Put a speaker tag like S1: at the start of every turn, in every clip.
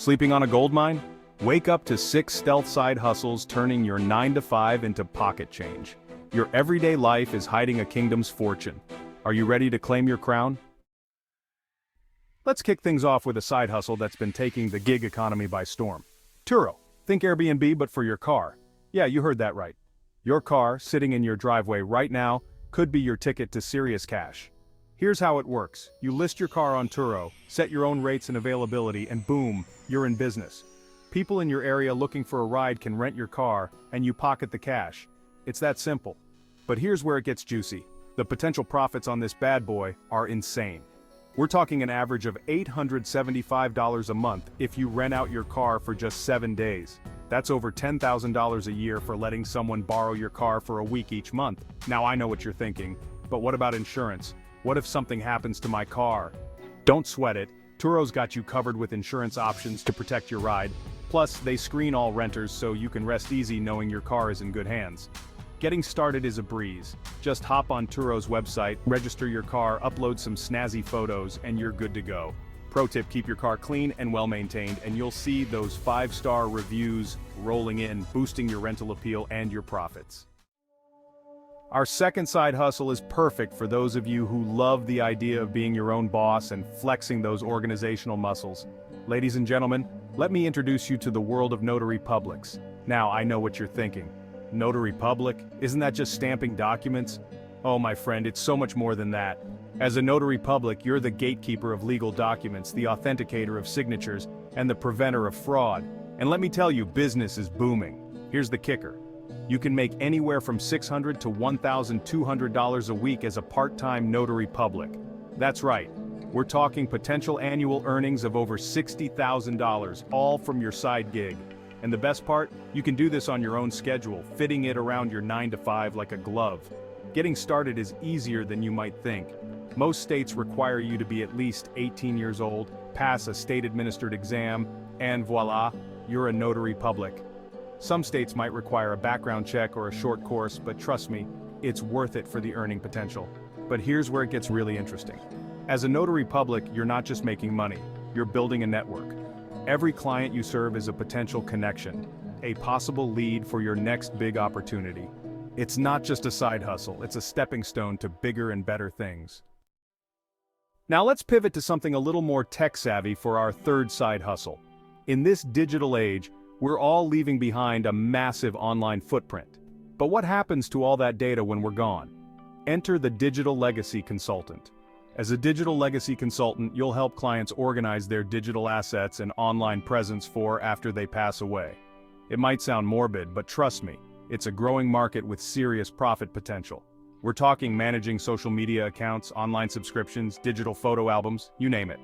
S1: Sleeping on a gold mine? Wake up to 6 stealth side hustles turning your 9 to 5 into pocket change. Your everyday life is hiding a kingdom's fortune. Are you ready to claim your crown? Let's kick things off with a side hustle that's been taking the gig economy by storm. Turo. Think Airbnb but for your car. Yeah, you heard that right. Your car, sitting in your driveway right now, could be your ticket to serious cash. Here's how it works. You list your car on Turo, set your own rates and availability, and boom, you're in business. People in your area looking for a ride can rent your car, and you pocket the cash. It's that simple. But here's where it gets juicy. The potential profits on this bad boy are insane. We're talking an average of $875 a month if you rent out your car for just 7 days. That's over $10,000 a year for letting someone borrow your car for a week each month. Now I know what you're thinking, but what about insurance? What if something happens to my car? Don't sweat it. Turo's got you covered with insurance options to protect your ride. Plus, they screen all renters so you can rest easy knowing your car is in good hands. Getting started is a breeze. Just hop on Turo's website, register your car, upload some snazzy photos, and you're good to go. Pro tip, keep your car clean and well-maintained, and you'll see those 5-star reviews rolling in, boosting your rental appeal and your profits. Our second side hustle is perfect for those of you who love the idea of being your own boss and flexing those organizational muscles. Ladies and gentlemen, let me introduce you to the world of notary publics. Now, I know what you're thinking. Notary public? Isn't that just stamping documents? Oh, my friend, it's so much more than that. As a notary public, you're the gatekeeper of legal documents, the authenticator of signatures, and the preventer of fraud. And let me tell you, business is booming. Here's the kicker. You can make anywhere from $600 to $1,200 a week as a part-time notary public. That's right. We're talking potential annual earnings of over $60,000, all from your side gig. And the best part, you can do this on your own schedule, fitting it around your 9 to 5 like a glove. Getting started is easier than you might think. Most states require you to be at least 18 years old, pass a state-administered exam, and voila, you're a notary public. Some states might require a background check or a short course, but trust me, it's worth it for the earning potential. But here's where it gets really interesting. As a notary public, you're not just making money, you're building a network. Every client you serve is a potential connection, a possible lead for your next big opportunity. It's not just a side hustle, it's a stepping stone to bigger and better things. Now let's pivot to something a little more tech-savvy for our third side hustle. In this digital age, we're all leaving behind a massive online footprint. But what happens to all that data when we're gone? Enter the digital legacy consultant. As a digital legacy consultant, you'll help clients organize their digital assets and online presence for after they pass away. It might sound morbid, but trust me, it's a growing market with serious profit potential. We're talking managing social media accounts, online subscriptions, digital photo albums, you name it.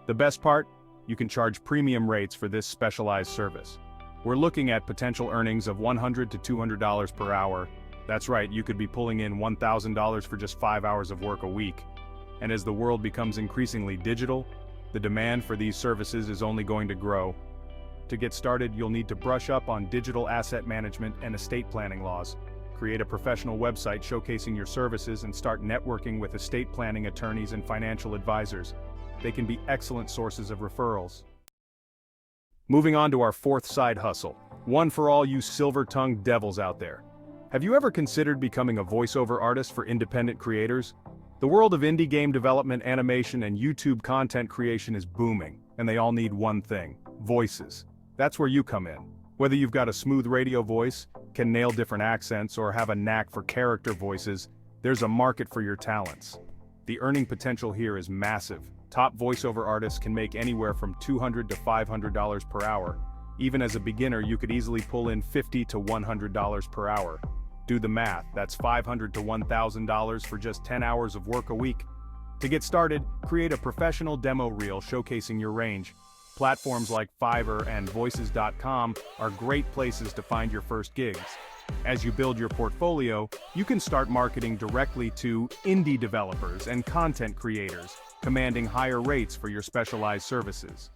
S1: The best part? You can charge premium rates for this specialized service. We're looking at potential earnings of $100 to $200 per hour. That's right, you could be pulling in $1,000 for just 5 hours of work a week. And as the world becomes increasingly digital, the demand for these services is only going to grow. To get started, you'll need to brush up on digital asset management and estate planning laws. Create a professional website showcasing your services and start networking with estate planning attorneys and financial advisors. They can be excellent sources of referrals. Moving on to our fourth side hustle, one for all you silver-tongued devils out there. Have you ever considered becoming a voiceover artist for independent creators? The world of indie game development, animation, and YouTube content creation is booming, and they all need one thing: voices. That's where you come in. Whether you've got a smooth radio voice, can nail different accents, or have a knack for character voices, there's a market for your talents. The earning potential here is massive. Top voiceover artists can make anywhere from $200 to $500 per hour. Even as a beginner, you could easily pull in $50 to $100 per hour. Do the math, that's $500 to $1,000 for just 10 hours of work a week. To get started, create a professional demo reel showcasing your range. Platforms like Fiverr and Voices.com are great places to find your first gigs. As you build your portfolio, you can start marketing directly to indie developers and content creators, commanding higher rates for your specialized services.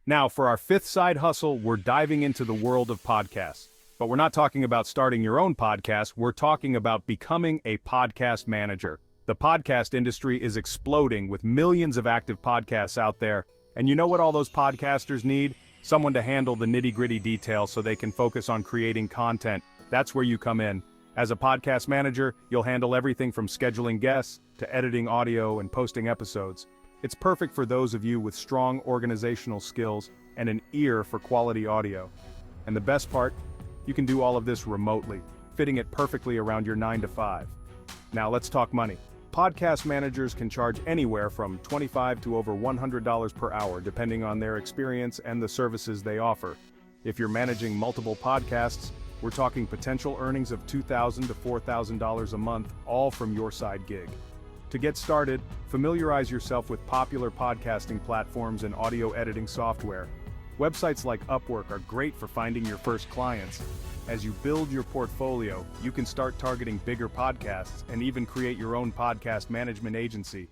S1: Now, for our fifth side hustle, we're diving into the world of podcasts. But we're not talking about starting your own podcast, we're talking about becoming a podcast manager. The podcast industry is exploding with millions of active podcasts out there, And you know what all those podcasters need? Someone to handle the nitty-gritty details so they can focus on creating content. That's where you come in. As a podcast manager, you'll handle everything from scheduling guests to editing audio and posting episodes. It's perfect for those of you with strong organizational skills and an ear for quality audio. And the best part, you can do all of this remotely, fitting it perfectly around your 9 to 5. Now let's talk money. Podcast managers can charge anywhere from $25 to over $100 per hour depending on their experience and the services they offer. If you're managing multiple podcasts, we're talking potential earnings of $2,000 to $4,000 a month, all from your side gig. To get started, familiarize yourself with popular podcasting platforms and audio editing software. Websites like Upwork are great for finding your first clients. As you build your portfolio, you can start targeting bigger podcasts and even create your own podcast management agency.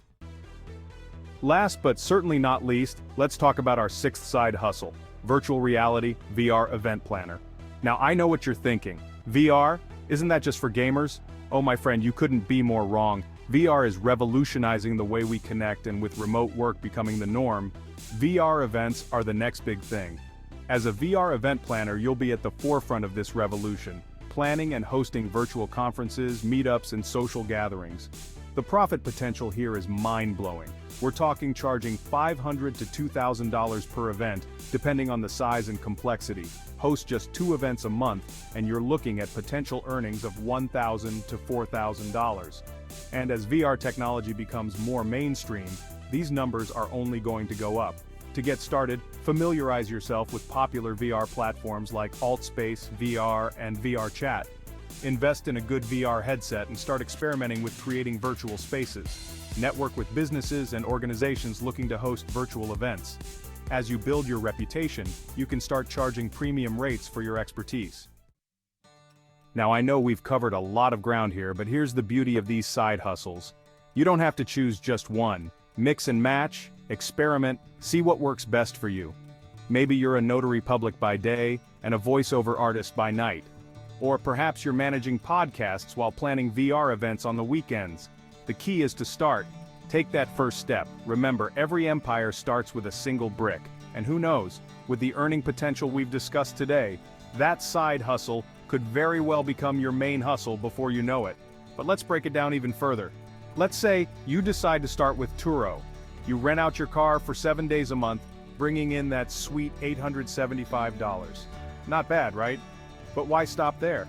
S1: Last but certainly not least, let's talk about our sixth side hustle, virtual reality VR event planner. Now I know what you're thinking. VR? Isn't that just for gamers? Oh my friend, you couldn't be more wrong. VR is revolutionizing the way we connect, and with remote work becoming the norm, VR events are the next big thing. As a VR event planner, you'll be at the forefront of this revolution, planning and hosting virtual conferences, meetups, and social gatherings. The profit potential here is mind-blowing. We're talking charging $500 to $2,000 per event, depending on the size and complexity. Host just 2 events a month, and you're looking at potential earnings of $1,000 to $4,000. And as VR technology becomes more mainstream, these numbers are only going to go up. To get started, familiarize yourself with popular VR platforms like AltSpace, VR, and VR Chat. Invest in a good VR headset and start experimenting with creating virtual spaces. Network with businesses and organizations looking to host virtual events. As you build your reputation, you can start charging premium rates for your expertise. Now I know we've covered a lot of ground here, but here's the beauty of these side hustles. You don't have to choose just one. Mix and match, experiment, see what works best for you. Maybe you're a notary public by day and a voiceover artist by night. Or perhaps you're managing podcasts while planning VR events on the weekends. The key is to start. Take that first step. Remember, every empire starts with a single brick. And who knows, with the earning potential we've discussed today, that side hustle could very well become your main hustle before you know it. But let's break it down even further. Let's say you decide to start with Turo. You rent out your car for 7 days a month, bringing in that sweet $875. Not bad, right? But why stop there?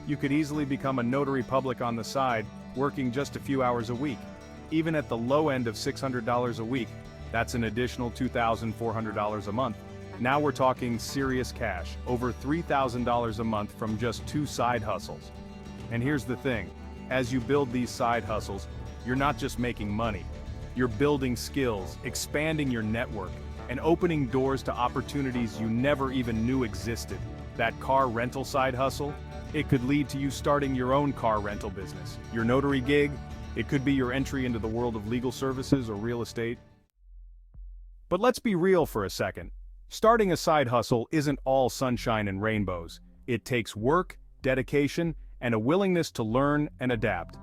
S1: You could easily become a notary public on the side, working just a few hours a week. Even at the low end of $600 a week, that's an additional $2,400 a month. Now we're talking serious cash, over $3,000 a month from just 2 side hustles. And here's the thing, as you build these side hustles, you're not just making money. You're building skills, expanding your network, and opening doors to opportunities you never even knew existed. That car rental side hustle? It could lead to you starting your own car rental business. Your notary gig? It could be your entry into the world of legal services or real estate. But let's be real for a second. Starting a side hustle isn't all sunshine and rainbows. It takes work, dedication, and a willingness to learn and adapt.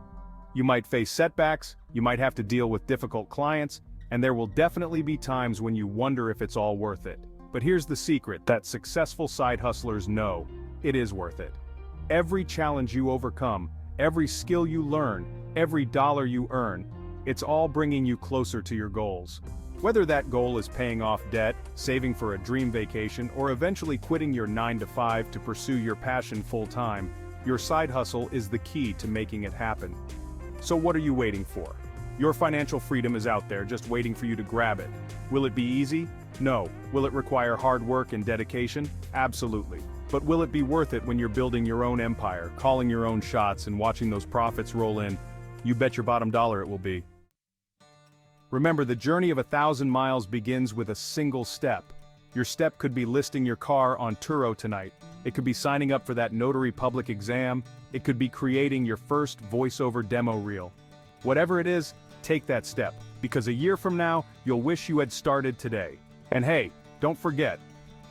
S1: You might face setbacks, you might have to deal with difficult clients, and there will definitely be times when you wonder if it's all worth it. But here's the secret that successful side hustlers know: it is worth it. Every challenge you overcome, every skill you learn, every dollar you earn, it's all bringing you closer to your goals. Whether that goal is paying off debt, saving for a dream vacation, or eventually quitting your 9 to 5 to pursue your passion full-time, your side hustle is the key to making it happen. So what are you waiting for? Your financial freedom is out there, just waiting for you to grab it. Will it be easy? No. Will it require hard work and dedication? Absolutely. But will it be worth it when you're building your own empire, calling your own shots, and watching those profits roll in? You bet your bottom dollar it will be. Remember, the journey of 1,000 miles begins with a single step. Your step could be listing your car on Turo tonight. It could be signing up for that notary public exam. It could be creating your first voiceover demo reel. Whatever it is, take that step, because a year from now, you'll wish you had started today. And hey, don't forget,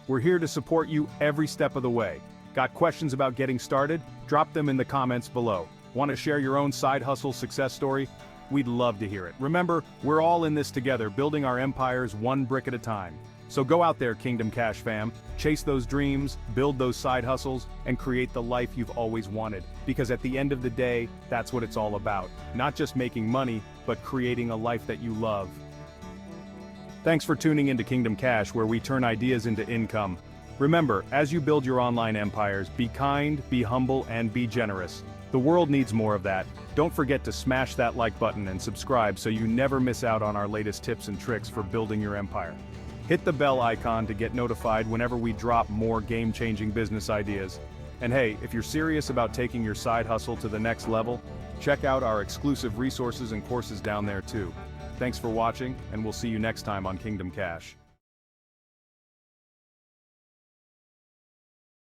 S1: we're here to support you every step of the way. Got questions about getting started? Drop them in the comments below. Want to share your own side hustle success story? We'd love to hear it. Remember, we're all in this together, building our empires one brick at a time. So go out there, Kingdom Cash fam, chase those dreams, build those side hustles, and create the life you've always wanted. Because at the end of the day, that's what it's all about. Not just making money, but creating a life that you love. Thanks for tuning into Kingdom Cash, where we turn ideas into income. Remember, as you build your online empires, be kind, be humble, and be generous. The world needs more of that. Don't forget to smash that like button and subscribe so you never miss out on our latest tips and tricks for building your empire. Hit the bell icon to get notified whenever we drop more game-changing business ideas. And hey, if you're serious about taking your side hustle to the next level, check out our exclusive resources and courses down there too. Thanks for watching, and we'll see you next time on Kingdom Cash.